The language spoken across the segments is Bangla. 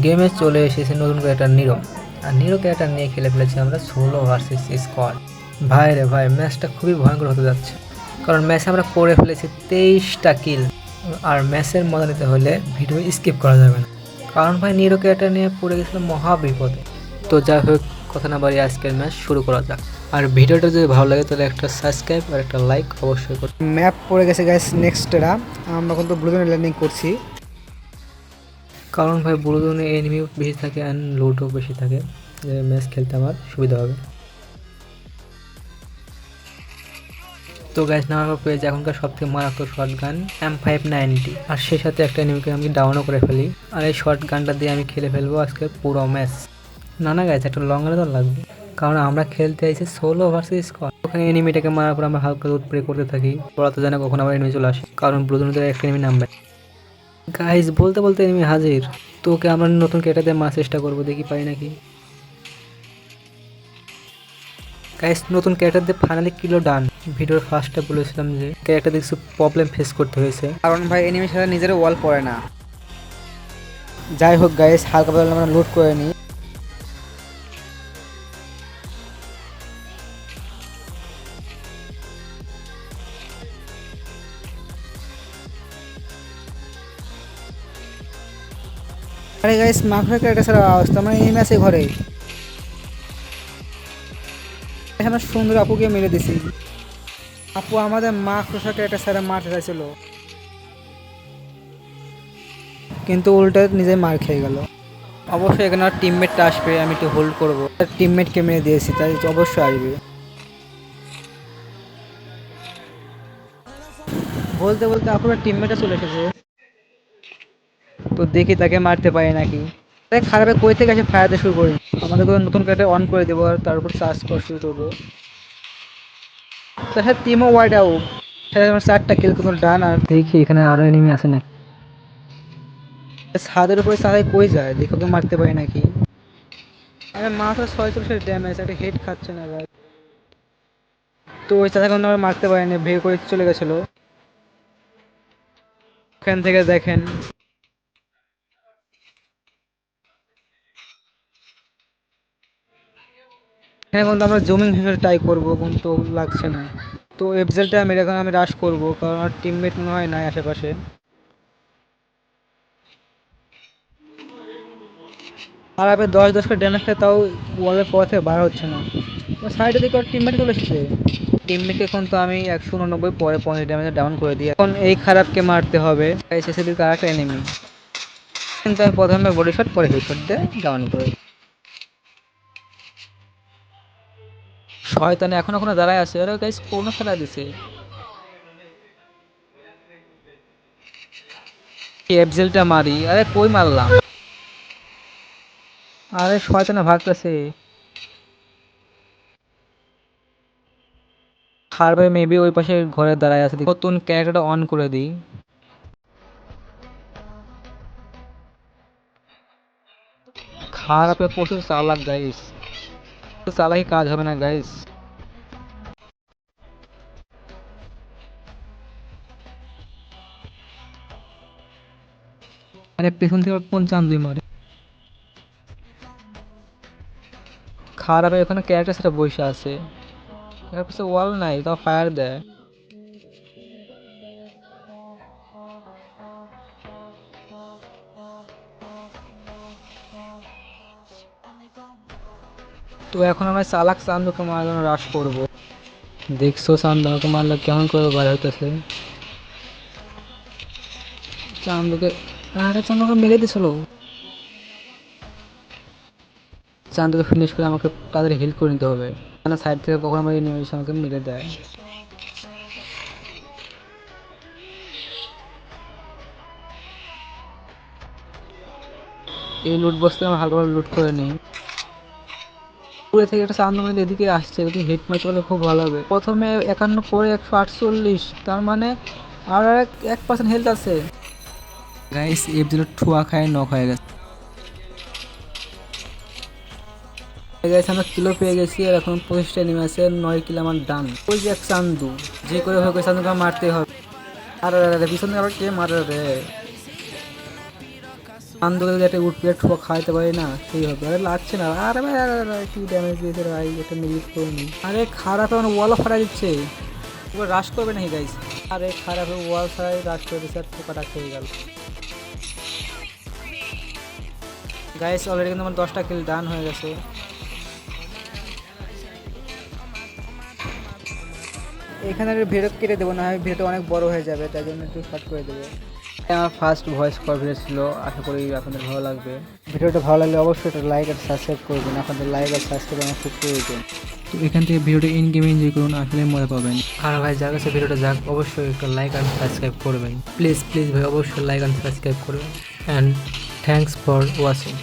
গেমে চলে এসেছে নতুন ক্যারেক্টার নিরো। আর নিরো ক্যারেক্টার নিয়ে খেলে ফেলেছি আমরা সোলো ভার্সেস স্কোয়াড। ভাই রে ভাই, ম্যাচটা খুবই ভয়ঙ্কর হতে যাচ্ছে, কারণ ম্যাচে আমরা করে ফেলেছি 23টা কিল। আর ম্যাচের মজা নিতে হলে ভিডিও স্কিপ করা যাবে না, কারণ ভাই নিরো ক্যারেক্টার নিয়ে পড়ে গেছিলাম মহা বিপদে। তো যাই হোক, কথা না বাড়ি আজকের ম্যাচ শুরু করা যাক। আর ভিডিওটা যদি ভালো লাগে তাহলে একটা সাবস্ক্রাইব আর একটা লাইক অবশ্যই করুন। ম্যাপ পড়ে গেছে গাইস, নেক্সট এরা আমরা কিন্তু ব্লু জোনে ল্যান্ডিং করছি। কারণ ভাই ব্লু জোনে এনিমি বেশি থাকে অ্যান্ড লুটও বেশি থাকে, যে ম্যাচ খেলতে আমার সুবিধা হবে। তো গাইস, নামার পেয়েছে এখনকার সবথেকে মারাত্মক শর্ট গান M590, আর সেই সাথে একটা এনিমিকে আমি ডাউনও করে ফেলি। আর এই শর্ট গানটা দিয়ে আমি খেলে ফেলবো আজকে পুরো ম্যাচ। না গাইস, একটা লং রেঞ্জ লাগবে, কারণ আমরা খেলতে আইছি সোলো ভার্সেস স্কোয়াড। ওখানে এনিমিটাকে মারার পর আমরা হালকা দুধ স্প্রে করতে থাকি, ওরা তো জানে কখন আবার এনিমি চলে আসে, কারণ ব্লু জোনে একটা এনিমি নামবে। গাইস, বলতে বলতে এনিমি হাজির। তো ওকে আমরা নতুন কেটে দিয়ে মারার চেষ্টা করবো, দেখি পাই নাকি। গাইস, নতুন ক্যারেক্টার দিয়ে ফাইনালি কিলো ডান। ভিডিওর ফার্স্টে বলেছিলাম যে ক্যারেক্টার দিয়ে কিছু প্রবলেম ফেস করতে হয়েছে, কারণ ভাই এনিমির সাথে নিজের ওয়াল পড়ে না। যাই হোক গাইস, হালকা পাতলা আমরা লুট করে নিই। আরে গাইস, মাখরা ক্যারেক্টার ছাড়া অবস্থা মানে এনিমি আছে ঘরে। আমরা সুন্দর আপুকে মেরে দিছি। আপু আমাদের মাখরা ক্যারেক্টার ছাড়া মারতে চাইছিল, কিন্তু উল্টা নিজে মার খেয়ে গেল। অবশ্যই এখানে আর টিমমেটটা আসবে, আমি একটু হোল্ড করবো। টিমমেটকে মেরে দিয়েছি, তাই অবশ্যই আসবে। বলতে বলতে আপনার টিমমেটটা চলে এসেছে। তো দেখি তাকে মারতে পারি নাকি। তাই খারাপে কই থেকে এসে ফায়ারতে শুরু করি। আমাদের কোনো নতুন ক্যারেক্টার অন করে দেবো আর তার উপর চার্জ করা শুরু করবো। তার সাথে টিমও ওয়াইড আউট। আমার 4টা কিল কোনো ডান। আর দেখি এখানে আরো এনিমি আছে না। ছাদের উপরে চালাই কই যায়, দেখো তো মারতে পারি নাকি। আরে মাত্র 46 ড্যামেজ, একটা হেড খাচ্ছে না ভাই। তো ওই চাচা কোনো মারতে পারেনি, ভেঙে করে চলে গেছিলো। এখান থেকে দেখেন, হ্যাঁ কিন্তু আমরা জুমিং হিসেবে ট্রাই করবো, কিন্তু লাগছে না। তো এফজেলটা মেরে এখন আমি রাশ করবো, কারণ আমার টিমমেট মনে হয় নাই আশেপাশে। আর আপনি 10 করে ড্যামেজ খায়, তাও ওয়ালের পথে বার হচ্ছে না। সাইডে দিকে ওর টিমমেট চলে এসেছে। টিমমেটকে এখন তো আমি 189 পরে 50 ড্যামেজে ডাউন করে দিই। এখন এই খারাপকে মারতে হবে। এসএসবির আরেকটা এনিমি, কিন্তু আমি প্রথমে বডি শট পরে হেডশট দিয়ে ডাউন করে দিই। শয়তানে এখন ওখানে দাঁড়ায় আছে, আরে গাইস কোন ফেলা দিছে। এফজেলটা মারি, আরে কই মারলাম। আরে শয়তানে ভাগতেছে। হারবে মেবি ওই পাশে ঘরে দাঁড়ায় আছে। নতুন ক্যারেক্টারটা অন করে দিই। খারাপে প্রচুর চালাক গাইস, চালাকি কাজ হবে না গাইস। আরে পেছন থেকে কোন চান দুই মারে। খারাপে ওখানে ক্যারেক্টার সেটা বসে আছে, এর পাশে ওয়াল নাই, তাও ফায়ার দেয়। তো এখন আমরা চালাক চান্দুকে মারার জন্য রাশ করবো। দেখছো চান্দুকে মারলে কেমন করে বার হইতেছে। চান্দুকে, আরে চান্দুকে মেরে দিছিল। চান্দুকে ফিনিশ করে আমাকে তাদের হেল্প করে নিতে হবে, মানে সাইড থেকে কখন আমার এনিমি এসে আমাকে মেরে দেয়। এই লুট বক্স থেকে আমরা হালকা লুট করে নিই। পুরে থেকে একটা চান্দু মেরে এদিকে আসছে, যদি হেড মারতে পারলে খুব ভালো হবে। প্রথমে 51 পরে 148, তার মানে আর 1% হেলথ আছে। গাইস, এফ0 ঠুয়া খায় নক হয়ে গেছে। গাইস, আমরা কিলো পেয়ে গেছি, আর এখন 25টা নেমে আছে, 9 কিলো আমার ডান। ওই যে এক চান্দু, যে করে হোক ওই চান্দুকে মারতে হবে। আর পিছনে আবার কে মারে রে। আন্দোলন যদি একটা উঠপিয়ে ঠোয়া খাইতে পারি না সেই হবে। আরে লাগছে না, আরে ভাই কি ড্যামেজ দিয়েছে রে ভাই, এটা মিলিট করিনি। আরে খারাপ এখন ওয়ালও ফাটা দিচ্ছে, এবার রাশ করবে নাকি গাইস? আরে খারাপ ওয়াল ছাড়াই রাশ করে দিচ্ছে আর ঠোকাটা খেয়ে গেল। গাইস অলরেডি কিন্তু আমার 10টা কিল ডান হয়ে গেছে। এখানে ভিডিও কেটে দেবো না, ভিডিওটা অনেক বড় হয়ে যাবে, তাই জন্য একটু শর্ট করে দেবো। আমার ফার্স্ট ভয়েস কল ভিডিও ছিল, আশা করি আপনাদের ভালো লাগবে। ভিডিওটা ভালো লাগলে অবশ্যই একটা লাইক আর সাবস্ক্রাইব করবেন, আপনাদের লাইক আর সাবস্ক্রাইব আমার খুব প্রয়োজন। তো এখান থেকে ভিডিওটা ইন গেমে এনজয় করুন, আসলে মজা পাবেন। আর ভাই যার কাছে ভিডিওটা যাক অবশ্যই একটা লাইক অ্যান্ড সাবস্ক্রাইব করবেন, প্লিজ প্লিজ ভাই অবশ্যই লাইক অ্যান্ড সাবস্ক্রাইব করবেন। And thanks for watching.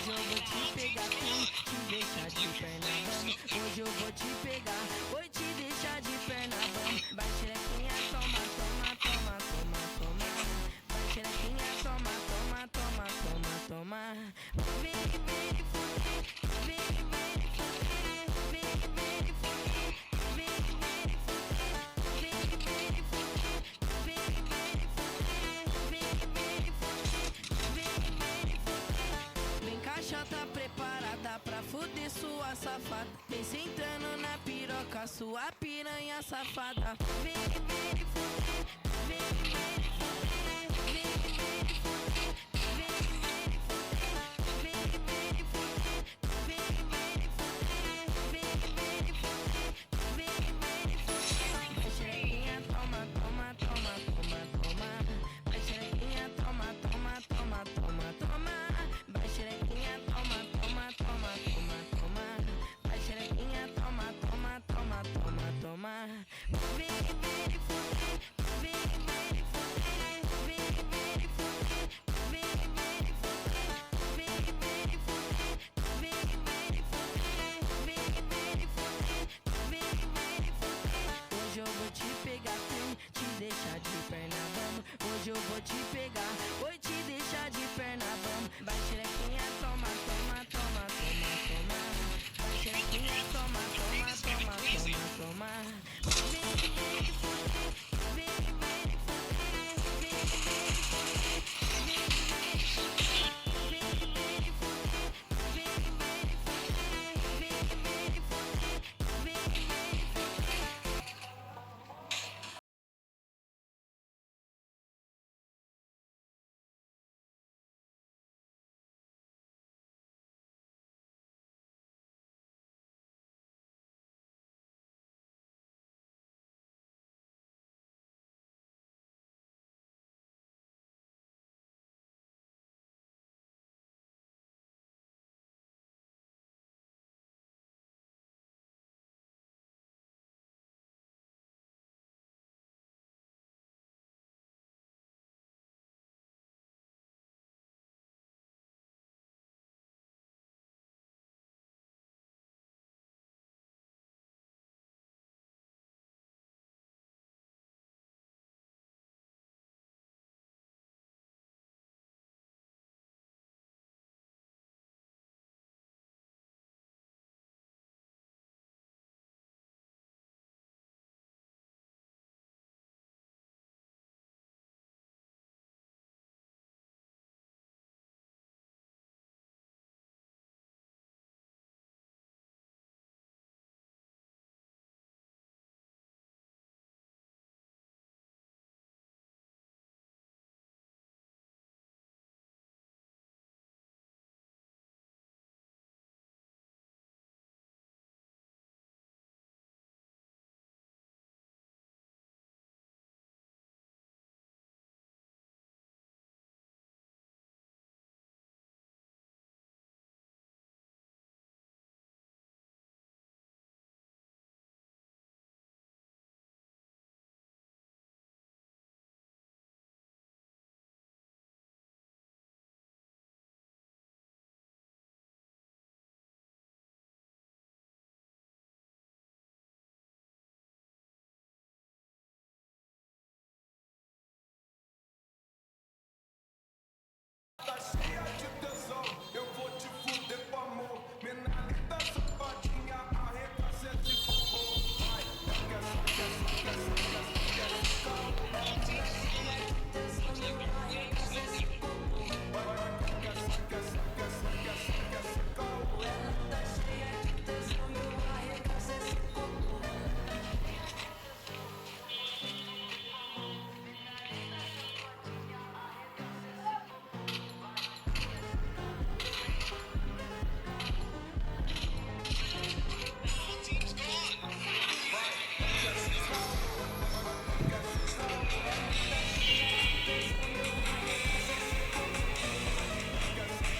Caixa tá preparada pra fuder sua safada. Vem sentando na piroca, sua piranha safada. Vem, vem, vem, vem.